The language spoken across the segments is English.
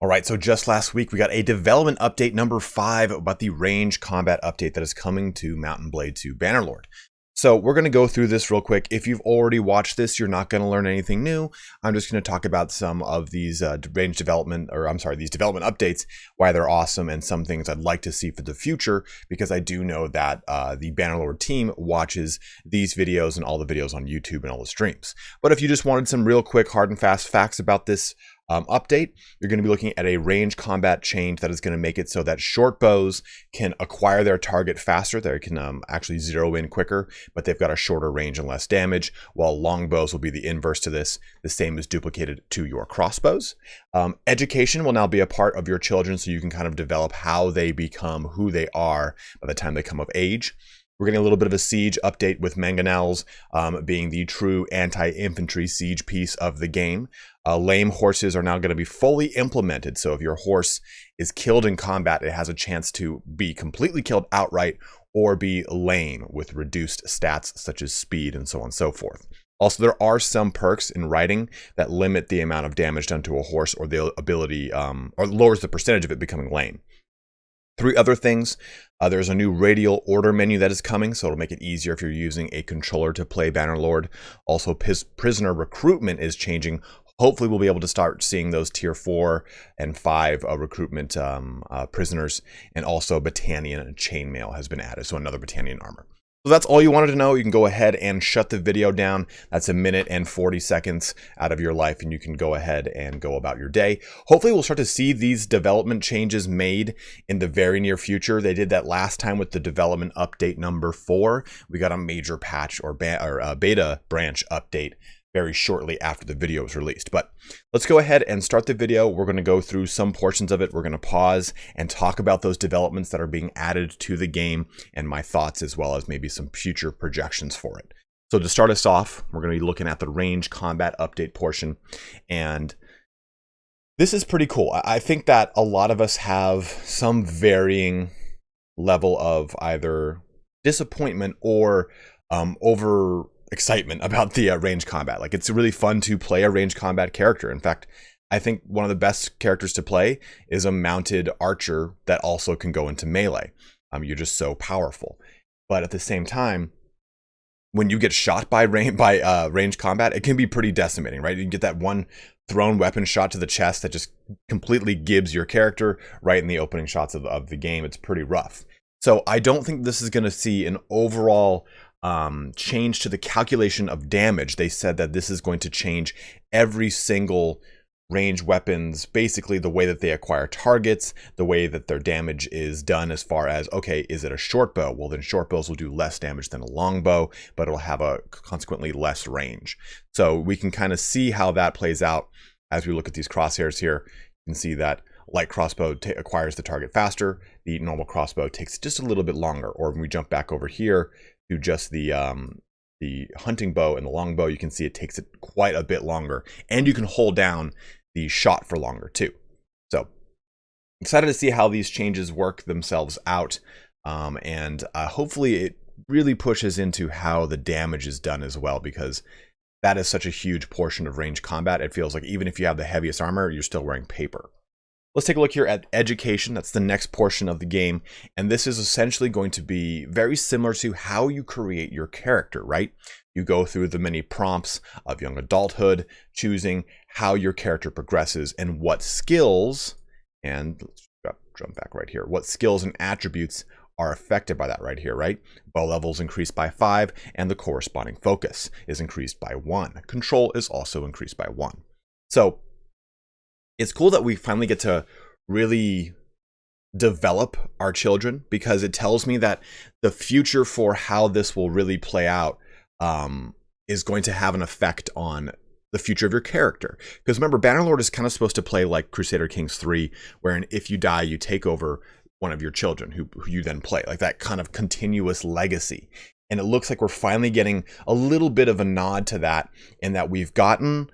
All right, so just last week we got a development update number 5 about the range combat update that is coming to Mount & Blade 2 Bannerlord. So we're going to go through this real quick. If you've already watched this, you're not going to learn anything new. I'm just going to talk about some of these these development updates, why they're awesome, and some things I'd like to see for the future, because I do know that the Bannerlord team watches these videos and all the videos on YouTube and all the streams. But if you just wanted some real quick hard and fast facts about this update, you're going to be looking at a range combat change that is going to make it so that short bows can acquire their target faster. They can actually zero in quicker, but they've got a shorter range and less damage, while long bows will be the inverse to this. The same is duplicated to your crossbows. Education will now be a part of your children, so you can kind of develop how they become who they are by the time they come of age. We're getting a little bit of a siege update with mangonels being the true anti-infantry siege piece of the game. Lame horses are now going to be fully implemented. So if your horse is killed in combat, it has a chance to be completely killed outright or be lame with reduced stats such as speed and so on and so forth. Also, there are some perks in riding that limit the amount of damage done to a horse or the ability or lowers the percentage of it becoming lame. 3 other things. There's a new radial order menu that is coming, so it'll make it easier if you're using a controller to play Bannerlord. Also, prisoner recruitment is changing. Hopefully, we'll be able to start seeing those tier 4 and 5 recruitment prisoners, and also Battanian and chainmail has been added, so another Battanian armor. So that's all you wanted to know. You can go ahead and shut the video down. That's 1 minute and 40 seconds out of your life, and you can go ahead and go about your day. Hopefully, we'll start to see these development changes made in the very near future. They did that last time with the development update number 4. We got a major patch or beta branch update very shortly after the video was released. But let's go ahead and start the video. We're going to go through some portions of it. We're going to pause and talk about those developments that are being added to the game and my thoughts, as well as maybe some future projections for it. So to start us off, we're going to be looking at the range combat update portion. And this is pretty cool. I think that a lot of us have some varying level of either disappointment or over excitement about the range combat. Like, it's really fun to play a range combat character. In fact, I think one of the best characters to play is a mounted archer that also can go into melee. You're just so powerful. But at the same time, when you get shot by range combat, it can be pretty decimating, right? You can get that one thrown weapon shot to the chest that just completely gives your character right in the opening shots of the game. It's pretty rough. So I don't think this is going to see an overall change to the calculation of damage. They said that this is going to change every single range weapons, basically the way that they acquire targets, the way that their damage is done, as far as, okay, is it a short bow? Well, then short bows will do less damage than a long bow, but it'll have a consequently less range. So we can kind of see how that plays out as we look at these crosshairs here. You can see that light crossbow acquires the target faster. The normal crossbow takes just a little bit longer. Or when we jump back over here to just the hunting bow and the long bow, you can see it takes it quite a bit longer, and you can hold down the shot for longer too. So excited to see how these changes work themselves out, and hopefully it really pushes into how the damage is done as well, because that is such a huge portion of range combat. It feels like even if you have the heaviest armor, you're still wearing paper. Let's take a look here at education. That's the next portion of the game. And this is essentially going to be very similar to how you create your character, right? You go through the many prompts of young adulthood, choosing how your character progresses and what skills, and let's jump back right here, what skills and attributes are affected by that right here, right? Bow levels increase by 5, and the corresponding focus is increased by 1. Control is also increased by 1. So it's cool that we finally get to really develop our children, because it tells me that the future for how this will really play out is going to have an effect on the future of your character. Because remember, Bannerlord is kind of supposed to play like Crusader Kings 3, wherein if you die, you take over one of your children who you then play, like that kind of continuous legacy. And it looks like we're finally getting a little bit of a nod to that, in that we've gotten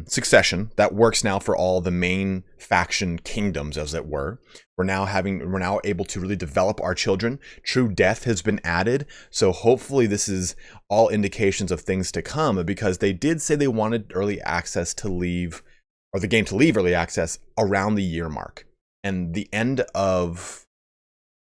succession that works now for all the main faction kingdoms, as it were. We're now able to really develop our children. True death has been added, so hopefully this is all indications of things to come, because they did say they wanted early access to leave or the game to leave early access around the year mark. And the end of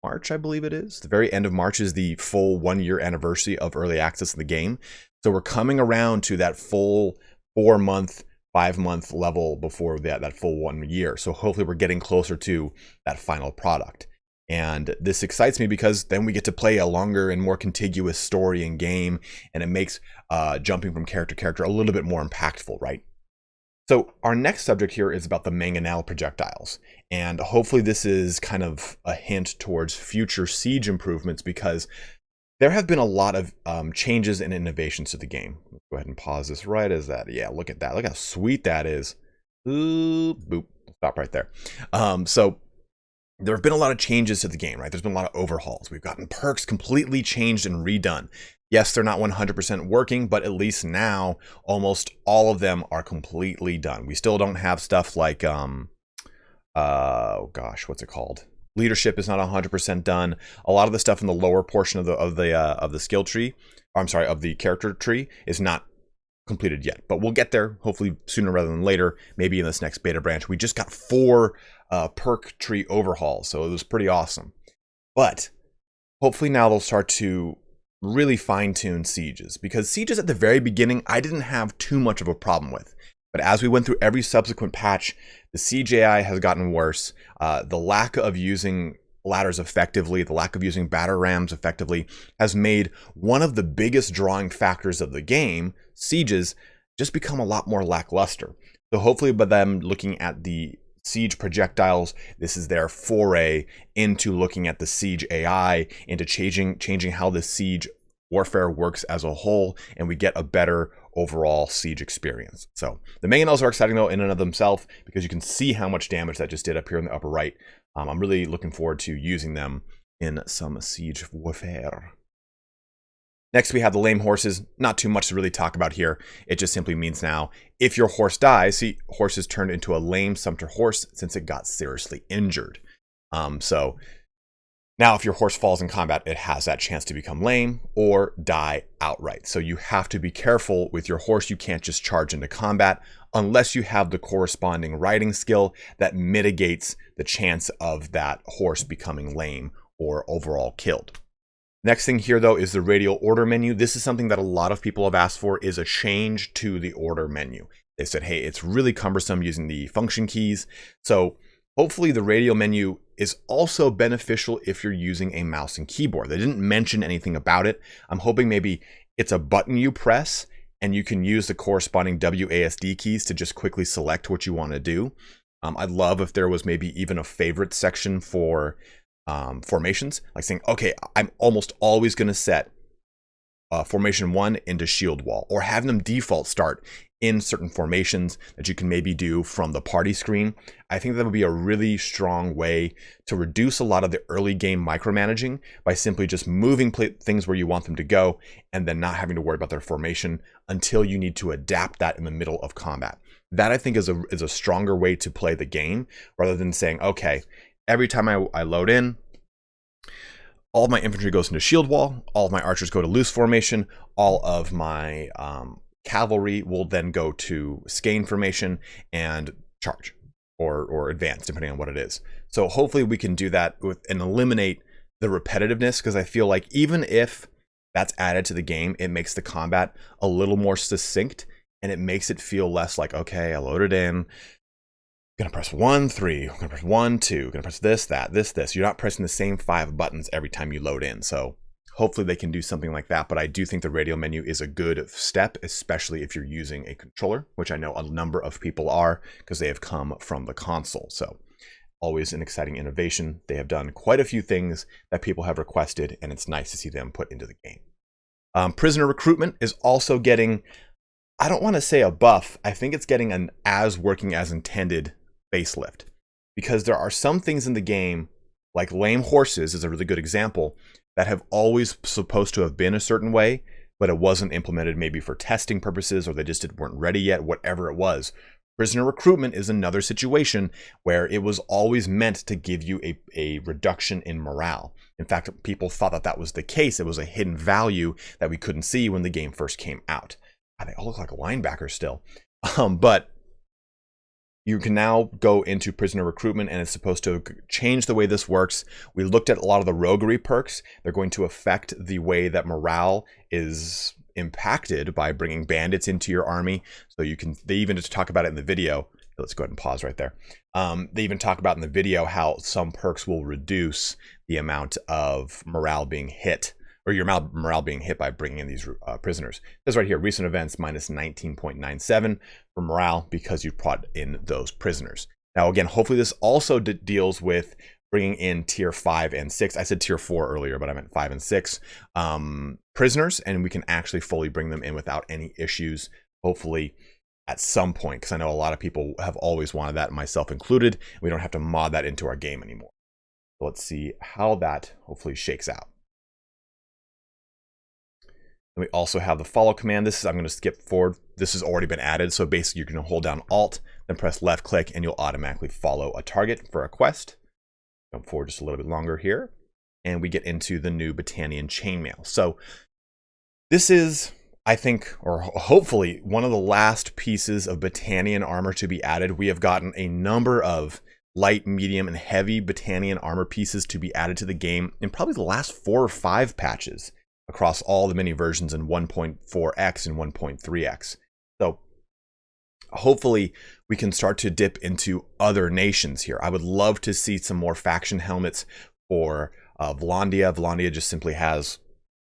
March, I believe it is. The very end of March is the full 1 year anniversary of early access in the game. So we're coming around to that full 4 month, 5 month level before that full 1 year. So hopefully we're getting closer to that final product. And this excites me because then we get to play a longer and more contiguous story and game, and it makes jumping from character to character a little bit more impactful, right? So our next subject here is about the mangonel projectiles. And hopefully this is kind of a hint towards future siege improvements, because there have been a lot of changes and innovations to the game. Let's go ahead and pause this right as that. Yeah, look at that. Look how sweet that is. Ooh, boop. Stop right there. So there have been a lot of changes to the game, right? There's been a lot of overhauls. We've gotten perks completely changed and redone. Yes, they're not 100% working, but at least now almost all of them are completely done. We still don't have stuff like, oh gosh, what's it called? Leadership is not 100% done. A lot of the stuff in the lower portion of the skill tree, or I'm sorry, of the character tree is not completed yet, but we'll get there hopefully sooner rather than later, maybe in this next beta branch. We just got 4 perk tree overhauls, so it was pretty awesome. But hopefully now they'll start to really fine-tune sieges, because sieges at the very beginning I didn't have too much of a problem with, but as we went through every subsequent patch, the siege AI has gotten worse. The lack of using ladders effectively, the lack of using batter rams effectively has made one of the biggest drawing factors of the game, sieges, just become a lot more lackluster. So hopefully by them looking at the siege projectiles, this is their foray into looking at the siege AI, into changing how the siege warfare works as a whole, and we get a better overall siege experience. So the mangonels are exciting though in and of themselves, because you can see how much damage that just did up here in the upper right. I'm really looking forward to using them in some siege warfare. Next, we have the lame horses. Not too much to really talk about here. It just simply means now, if your horse dies, see, horses turned into a lame sumpter horse since it got seriously injured. So now if your horse falls in combat, it has that chance to become lame or die outright. So you have to be careful with your horse. You can't just charge into combat unless you have the corresponding riding skill that mitigates the chance of that horse becoming lame or overall killed. Next thing here though is the radial order menu. This is something that a lot of people have asked for, is a change to the order menu. They said, hey, it's really cumbersome using the function keys. So hopefully the radial menu is also beneficial if you're using a mouse and keyboard. They didn't mention anything about it. I'm hoping maybe it's a button you press and you can use the corresponding WASD keys to just quickly select what you want to do. I'd love if there was maybe even a favorite section for formations, like saying, okay, I'm almost always going to set formation 1 into shield wall, or having them default start in certain formations that you can maybe do from the party screen. I think that would be a really strong way to reduce a lot of the early game micromanaging by simply just moving things where you want them to go and then not having to worry about their formation until you need to adapt that in the middle of combat. That I think is a stronger way to play the game, rather than saying, okay, every time I load in, all of my infantry goes into shield wall, all of my archers go to loose formation, all of my cavalry will then go to skein formation and charge or advance, depending on what it is. So hopefully we can do that and eliminate the repetitiveness, because I feel like even if that's added to the game, it makes the combat a little more succinct, and it makes it feel less like, okay, I loaded in, gonna press 1, 3, gonna press 1, 2, gonna press this, that, this. You're not pressing the same 5 buttons every time you load in. So hopefully they can do something like that, but I do think the radial menu is a good step, especially if you're using a controller, which I know a number of people are, because they have come from the console. So always an exciting innovation. They have done quite a few things that people have requested, and it's nice to see them put into the game. Prisoner recruitment is also getting, I don't want to say a buff, I think it's getting an as working as intended facelift, because there are some things in the game, like lame horses is a really good example, that have always supposed to have been a certain way, but it wasn't implemented maybe for testing purposes, or they just weren't ready yet, whatever it was. Prisoner recruitment is another situation where it was always meant to give you a reduction in morale. In fact, people thought that that was the case. It was a hidden value that we couldn't see when the game first came out. They all look like linebackers still. But You can now go into prisoner recruitment, and it's supposed to change the way this works. We looked at a lot of the roguery perks. They're going to affect the way that morale is impacted by bringing bandits into your army. So they even just talk about it in the video. Let's go ahead and pause right there. They even talk about in the video how some perks will reduce the amount of morale being hit, or your morale being hit by bringing in these prisoners. This right here, recent events minus 19.97 for morale because you brought in those prisoners. Now, again, hopefully this also deals with bringing in tier 5 and 6. I said tier 4 earlier, but I meant 5 and 6 prisoners, and we can actually fully bring them in without any issues, hopefully at some point, because I know a lot of people have always wanted that, myself included. We don't have to mod that into our game anymore. So let's see how that hopefully shakes out. And we also have the follow command. I'm going to skip forward. This has already been added. So basically, you're going to hold down Alt, then press left click, and you'll automatically follow a target for a quest. Jump forward just a little bit longer here. And we get into the new Battanian chainmail. So this is, I think, or hopefully, one of the last pieces of Battanian armor to be added. We have gotten a number of light, medium, and heavy Battanian armor pieces to be added to the game in probably the last 4 or 5 patches across all the mini versions in 1.4x and 1.3x. So hopefully we can start to dip into other nations here. I would love to see some more faction helmets for Vlandia. Vlandia just simply has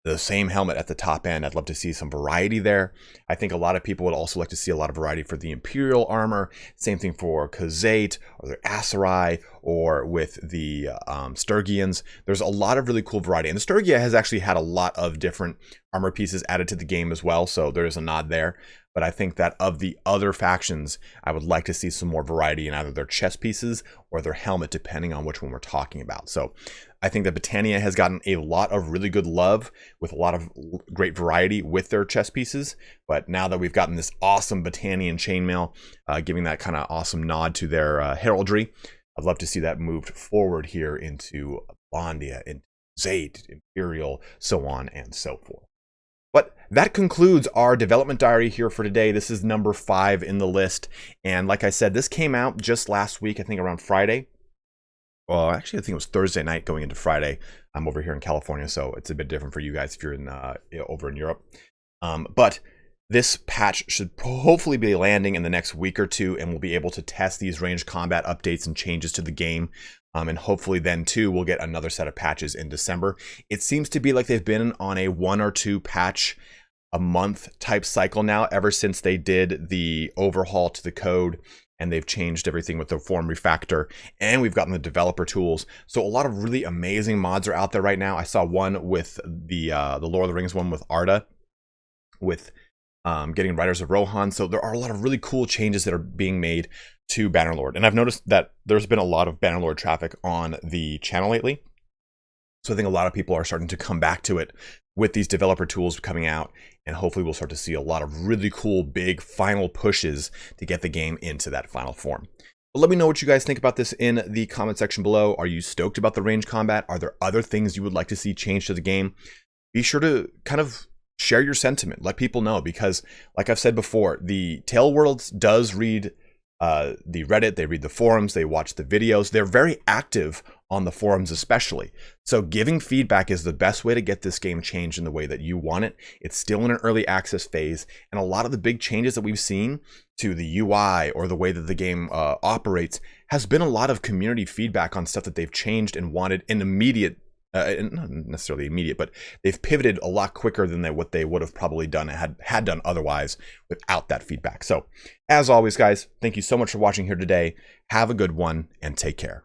the same helmet at the top end. I'd love to see some variety there. I think a lot of people would also like to see a lot of variety for the Imperial armor. Same thing for Khazate or the Aserai, or with the Sturgians. There's a lot of really cool variety. And the Sturgia has actually had a lot of different armor pieces added to the game as well, so there is a nod there. But I think that of the other factions, I would like to see some more variety in either their chest pieces or their helmet, depending on which one we're talking about. So I think that Battania has gotten a lot of really good love with a lot of great variety with their chest pieces. But now that we've gotten this awesome Battanian chainmail, giving that kind of awesome nod to their heraldry, I'd love to see that moved forward here into Vlandia, into Zayt, Imperial, so on and so forth. But that concludes our development diary here for today. This is number 5 in the list. And like I said, this came out just last week, I think around Friday. Well, actually, I think it was Thursday night going into Friday. I'm over here in California, so it's a bit different for you guys if you're in over in Europe. But this patch should hopefully be landing in the next week or two, and we'll be able to test these range combat updates and changes to the game. And hopefully then too, we'll get another set of patches in December. It seems to be like they've been on a 1 or 2 patch a month type cycle now, ever since they did the overhaul to the code, and they've changed everything with the form refactor, and we've gotten the developer tools. So a lot of really amazing mods are out there right now. I saw one with the Lord of the Rings one with Arda, with getting Riders of Rohan. So there are a lot of really cool changes that are being made to Bannerlord. And I've noticed that there's been a lot of Bannerlord traffic on the channel lately. So I think a lot of people are starting to come back to it with these developer tools coming out. And hopefully we'll start to see a lot of really cool, big final pushes to get the game into that final form. But let me know what you guys think about this in the comment section below. Are you stoked about the range combat? Are there other things you would like to see changed to the game? Be sure to kind of share your sentiment. Let people know, because like I've said before, the Tale Worlds does read the Reddit, they read the forums, they watch the videos. They're very active on the forums especially. So giving feedback is the best way to get this game changed in the way that you want it. It's still in an early access phase, and a lot of the big changes that we've seen to the UI or the way that the game operates has been a lot of community feedback on stuff that they've changed and wanted in immediate not necessarily immediate, but they've pivoted a lot quicker than what they would have probably done had done otherwise without that feedback. So as always, guys, thank you so much for watching here today. Have a good one and take care.